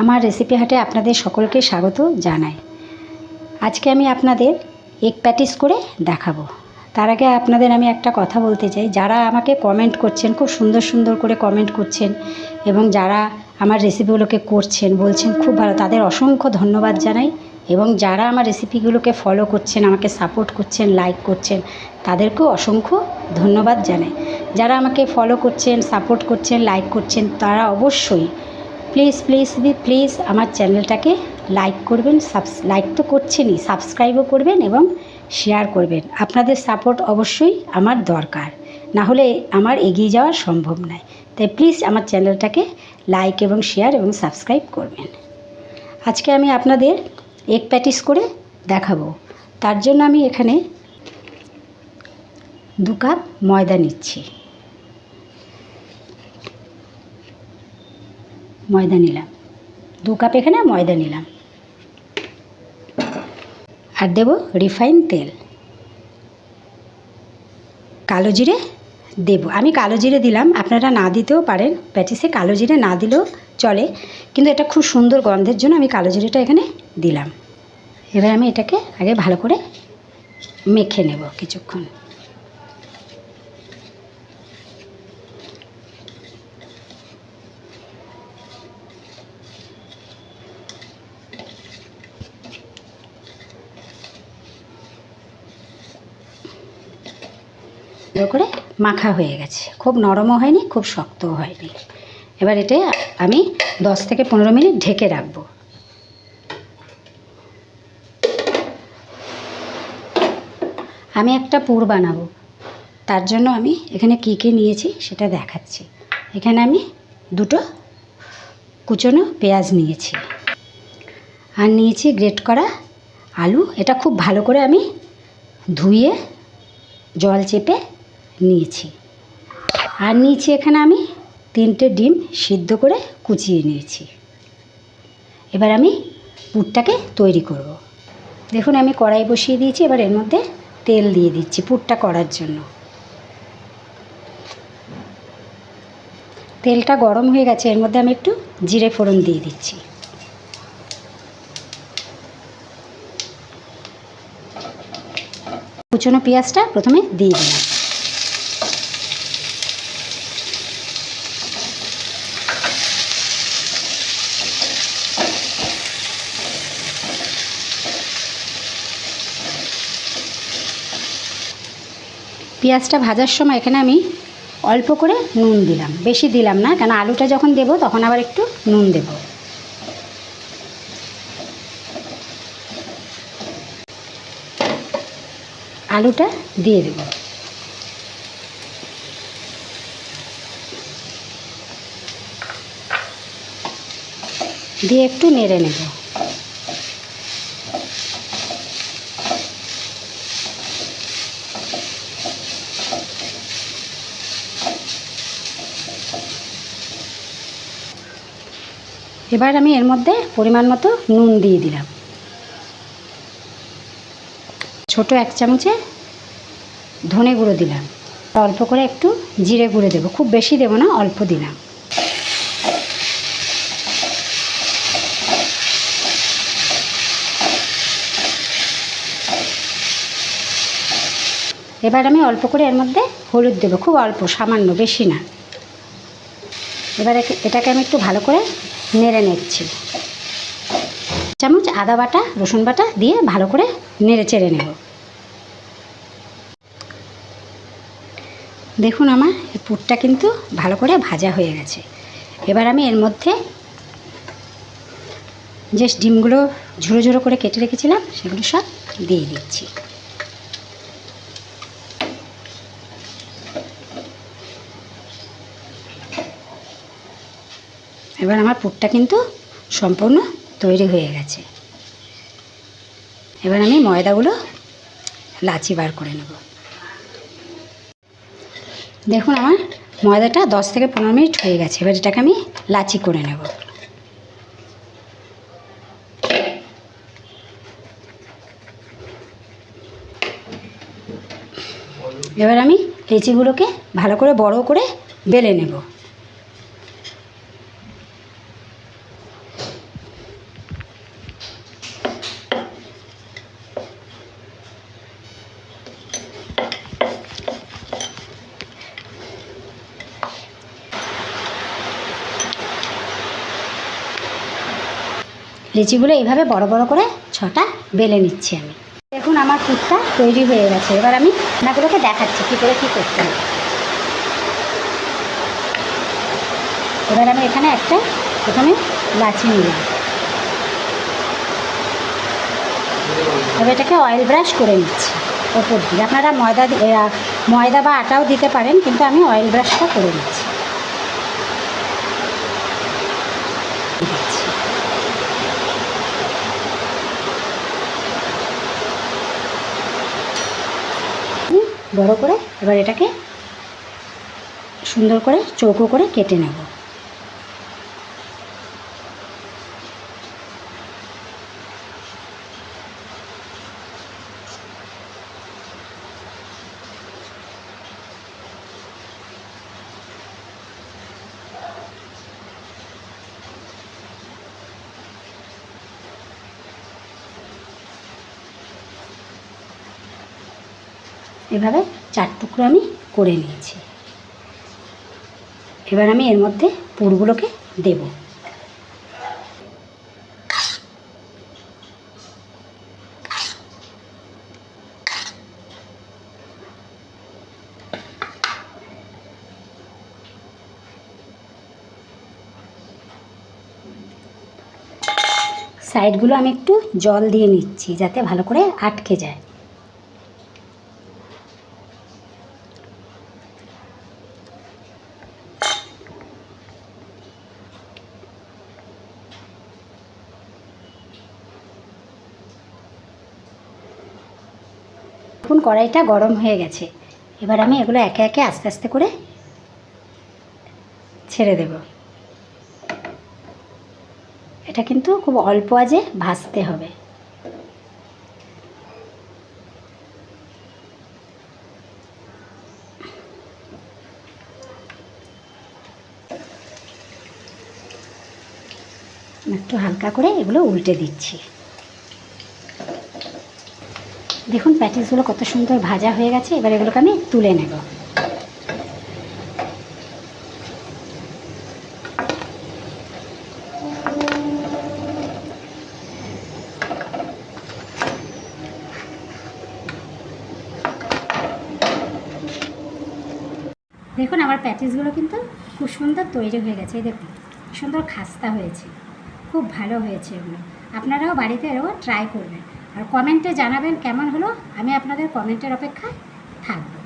আমার রেসিপি হাটে আপনাদের সকলকে স্বাগত জানাই। আজকে আমি আপনাদের এগ প্যাটিস করে দেখাবো। তার আগে আপনাদের আমি একটা কথা বলতে চাই, যারা আমাকে কমেন্ট করছেন, খুব সুন্দর সুন্দর করে কমেন্ট করছেন এবং যারা আমার রেসিপিগুলোকে করছেন, বলছেন খুব ভালো, তাদের অসংখ্য ধন্যবাদ জানাই। এবং যারা আমার রেসিপিগুলোকে ফলো করছেন, আমাকে সাপোর্ট করছেন, লাইক করছেন, তাদেরকেও অসংখ্য ধন্যবাদ জানাই। যারা আমাকে ফলো করছেন, সাপোর্ট করছেন, লাইক করছেন, তারা অবশ্যই প্লিজ আমার চ্যানেলটাকে লাইক করবেন, লাইক তো করছেনই, সাবস্ক্রাইবও করবেন এবং শেয়ার করবেন। আপনাদের সাপোর্ট অবশ্যই আমার দরকার, না হলে আমার এগিয়ে যাওয়া সম্ভব নয়। তাই প্লিজ আমার চ্যানেলটাকে লাইক এবং শেয়ার এবং সাবস্ক্রাইব করবেন। আজকে আমি আপনাদের এগ প্যাটিস করে দেখাবো। তার জন্য আমি এখানে 2 কাপ ময়দা নিচ্ছি। ময়দা নিলাম 2 কাপ, এখানে ময়দা নিলাম। আর দেব রিফাইন তেল, কালো জিরে দেব। আমি কালো জিরে দিলাম, আপনারা না দিতেও পারেন, প্যাটিসে কালো জিরে না দিলেও চলে, কিন্তু এটা খুব সুন্দর গন্ধের জন্য আমি কালো জিরেটা এখানে দিলাম। এবার আমি এটাকে আগে ভালো করে মেখে নেব কিছুক্ষণ। ভালো করে মাখা হয়ে গেছে, খুব নরমও হয়নি, খুব শক্তও হয়নি। এবার এটা আমি 10 থেকে 15 মিনিট ঢেকে রাখবো। আমি একটা পুর বানাবো, তার জন্য আমি এখানে কী কী নিয়েছি সেটা দেখাচ্ছি। এখানে আমি 2টো কুচনো পেঁয়াজ নিয়েছি, আর নিয়েছি গ্রেট করা আলু। এটা খুব ভালো করে আমি ধুয়ে জল চেপে নিয়েছি। আর নিয়েছি এখানে আমি 3টে ডিম সিদ্ধ করে কুচিয়ে নিয়েছি। এবার আমি পুরটাকে তৈরি করব। দেখুন আমি কড়াই বসিয়ে দিয়েছি, এবার এর মধ্যে তেল দিয়ে দিচ্ছি পুরটা করার জন্য। তেলটা গরম হয়ে গেছে, এর মধ্যে আমি একটু জিরে ফোড়ন দিয়ে দিচ্ছি। কুচনো পেঁয়াজটা প্রথমে দিয়ে দিলাম। পেঁয়াজটা ভাজার সময় এখানে আমি অল্প করে নুন দিলাম, বেশি দিলাম না, কেন আলুটা যখন দেব তখন আবার একটু নুন দেব। আলুটা দিয়ে দেব, দিয়ে একটু নেড়ে নেব। এবার আমি এর মধ্যে পরিমাণ মতো নুন দিয়ে দিলাম। ছোট 1 চামচে ধনে গুঁড়ো দিলাম। অল্প করে একটু জিরে গুঁড়ো দেবো, খুব বেশি দেবো না, অল্প দিলাম। এবার আমি অল্প করে এর মধ্যে হলুদ দেবো, খুব অল্প, সামান্য, বেশি না। এবার এটাকে আমি একটু ভালো করে নেড়ে নিচ্ছি। 1 চামচ আদা বাটা, রসুন বাটা দিয়ে ভালো করে নেড়ে চেড়ে নেব। দেখুন আমার এই পুরটা কিন্তু ভালো করে ভাজা হয়ে গেছে। এবার আমি এর মধ্যে যে ডিমগুলো ঝুড়ো ঝুড়ো করে কেটে রেখেছিলাম সেগুলো সব দিয়ে দিচ্ছি। এবার আমার পুরটা কিন্তু সম্পূর্ণ তৈরি হয়ে গেছে। এবার আমি ময়দাগুলো লাচি বার করে নেব। দেখুন আমার ময়দাটা 10 থেকে 15 মিনিট হয়ে গেছে। এবার এটাকে আমি লাচি করে নেব। এবার আমি লেচিগুলোকে ভালো করে বড় করে বেলে নেব। লিচিগুলো এইভাবে বড় বড় করে 6টা বেলে নিচ্ছি আমি। দেখুন আমার পুরটা তৈরি হয়ে গেছে। এবার আমি রান্নাগুলোকে দেখাচ্ছি কী করে কী করতে হবে। এবার আমি এখানে প্রথমে লাচি নিলাম। এবার এটাকে অয়েল ব্রাশ করে নিচ্ছি ওপর দিয়ে। আপনারা ময়দা বা আটাও দিতে পারেন, কিন্তু আমি অয়েল ব্রাশটা করে নিচ্ছি। বড় করে এবার এটাকে সুন্দর করে চৌকো করে কেটে নেব। এভাবে 4 টুকরো আমি করে নিয়েছি। এবার আমি এর মধ্যে পুরগুলোকে দেব। সাইডগুলো আমি একটু জল দিয়ে নিচ্ছি যাতে ভালো করে আটকে যায়। এখন কড়াইটা গরম হয়ে গেছে। এবার আমি এগুলো একে একে আস্তে আস্তে করে ছেড়ে দেব। এটা কিন্তু খুব অল্প আঁচে ভাজতে হবে। একটু হালকা করে এগুলো উল্টে দিচ্ছি। দেখুন প্যাটিসগুলো কত সুন্দর ভাজা হয়ে গেছে। এবার এগুলোকে আমি তুলে নেব। দেখুন আমার প্যাটিসগুলো কিন্তু খুব সুন্দর তৈরি হয়ে গেছে। দেখুন সুন্দর খাস্তা হয়েছে, খুব ভালো হয়েছে। এগুলো আপনারাও বাড়িতে এরকম ট্রাই করবেন আর কমেন্টে জানাবেন কেমন হলো। আমি আপনাদের কমেন্টের অপেক্ষায় থাকবো।